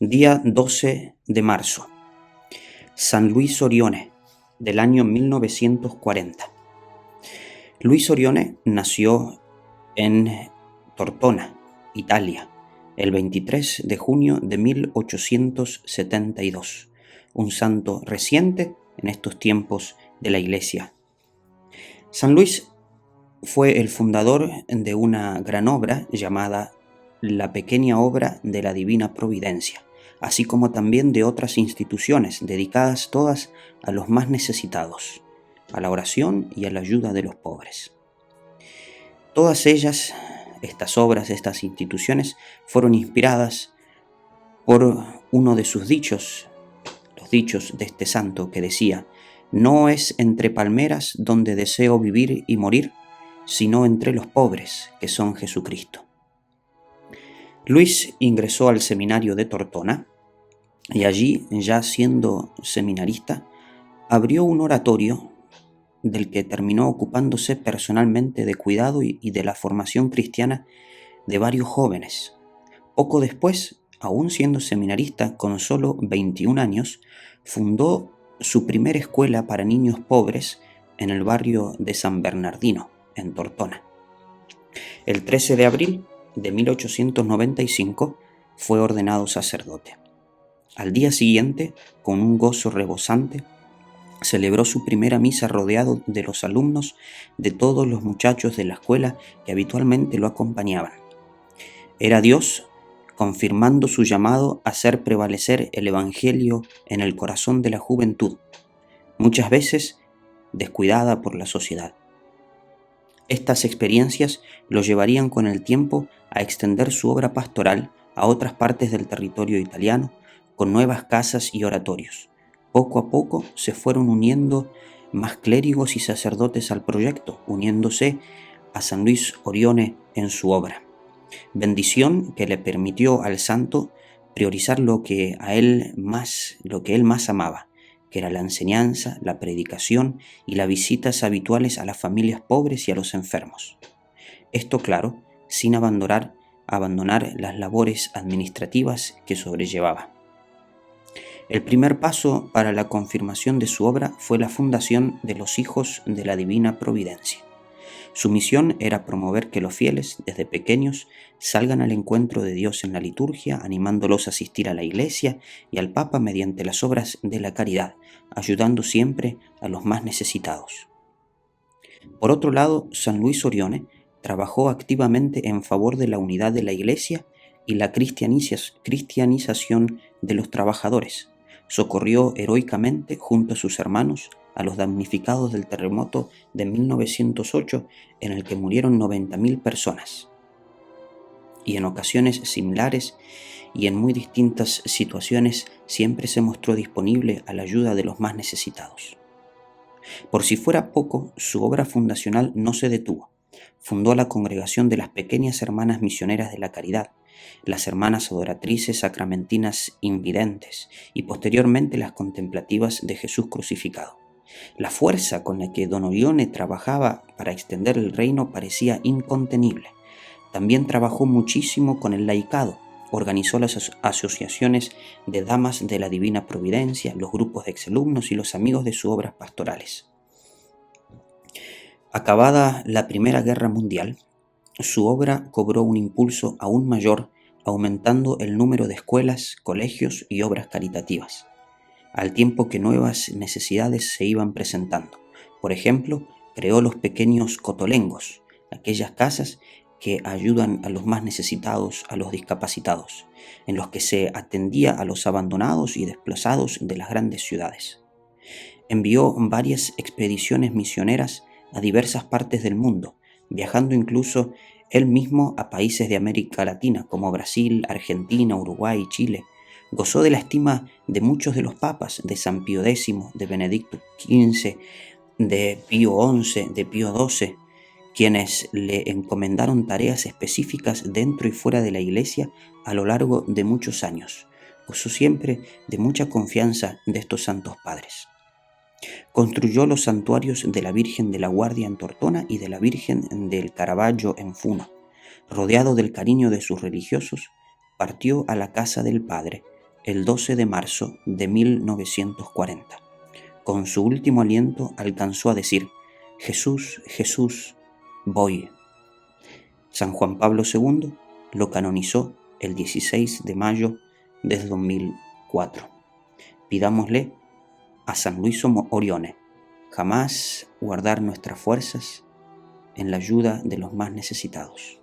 Día 12 de marzo. San Luis Orione, del año 1940. Luis Orione nació en Tortona, Italia, el 23 de junio de 1872, un santo reciente en estos tiempos de la Iglesia. San Luis fue el fundador de una gran obra llamada La Pequeña Obra de la Divina Providencia, así como también de otras instituciones dedicadas todas a los más necesitados, a la oración y a la ayuda de los pobres. Todas ellas, estas obras, estas instituciones, fueron inspiradas por uno de sus dichos, los dichos de este santo que decía: «No es entre palmeras donde deseo vivir y morir, sino entre los pobres, que son Jesucristo». Luis ingresó al seminario de Tortona y allí, ya siendo seminarista, abrió un oratorio del que terminó ocupándose personalmente de cuidado y de la formación cristiana de varios jóvenes. Poco después, aún siendo seminarista con solo 21 años, fundó su primera escuela para niños pobres en el barrio de San Bernardino, en Tortona. El 13 de abril de 1895 fue ordenado sacerdote. Al día siguiente, con un gozo rebosante, celebró su primera misa rodeado de los alumnos de todos los muchachos de la escuela que habitualmente lo acompañaban. Era Dios confirmando su llamado a hacer prevalecer el Evangelio en el corazón de la juventud, muchas veces descuidada por la sociedad. Estas experiencias lo llevarían con el tiempo a extender su obra pastoral a otras partes del territorio italiano, con nuevas casas y oratorios. Poco a poco se fueron uniendo más clérigos y sacerdotes al proyecto, uniéndose a San Luis Orione en su obra. Bendición que le permitió al santo priorizar lo que él más amaba, que era la enseñanza, la predicación y las visitas habituales a las familias pobres y a los enfermos. Esto, claro, sin abandonar las labores administrativas que sobrellevaba. El primer paso para la confirmación de su obra fue la fundación de los Hijos de la Divina Providencia. Su misión era promover que los fieles, desde pequeños, salgan al encuentro de Dios en la liturgia, animándolos a asistir a la Iglesia y al Papa mediante las obras de la caridad, ayudando siempre a los más necesitados. Por otro lado, San Luis Orione trabajó activamente en favor de la unidad de la Iglesia y la cristianización de los trabajadores. Socorrió heroicamente, junto a sus hermanos, a los damnificados del terremoto de 1908, en el que murieron 90.000 personas. Y en ocasiones similares y en muy distintas situaciones siempre se mostró disponible a la ayuda de los más necesitados. Por si fuera poco, su obra fundacional no se detuvo. Fundó la Congregación de las Pequeñas Hermanas Misioneras de la Caridad, las Hermanas Adoratrices Sacramentinas Invidentes y posteriormente las Contemplativas de Jesús Crucificado. La fuerza con la que don Orione trabajaba para extender el reino parecía incontenible. También trabajó muchísimo con el laicado. Organizó las asociaciones de Damas de la Divina Providencia, los grupos de exalumnos y los amigos de sus obras pastorales. Acabada la Primera Guerra Mundial, su obra cobró un impulso aún mayor, aumentando el número de escuelas, colegios y obras caritativas, al tiempo que nuevas necesidades se iban presentando. Por ejemplo, creó los pequeños cotolengos, aquellas casas que ayudan a los más necesitados, a los discapacitados, en los que se atendía a los abandonados y desplazados de las grandes ciudades. Envió varias expediciones misioneras a diversas partes del mundo, viajando incluso él mismo a países de América Latina como Brasil, Argentina, Uruguay y Chile. Gozó de la estima de muchos de los papas, de San Pío X, de Benedicto XV, de Pío XI, de Pío XII, quienes le encomendaron tareas específicas dentro y fuera de la Iglesia a lo largo de muchos años. Gozó siempre de mucha confianza de estos santos padres. Construyó los santuarios de la Virgen de la Guardia en Tortona y de la Virgen del Caravaggio en Funo. Rodeado del cariño de sus religiosos, partió a la casa del Padre, el 12 de marzo de 1940. Con su último aliento alcanzó a decir: Jesús, Jesús, voy. San Juan Pablo II lo canonizó el 16 de mayo del 2004. Pidámosle a San Luis Orione jamás guardar nuestras fuerzas en la ayuda de los más necesitados.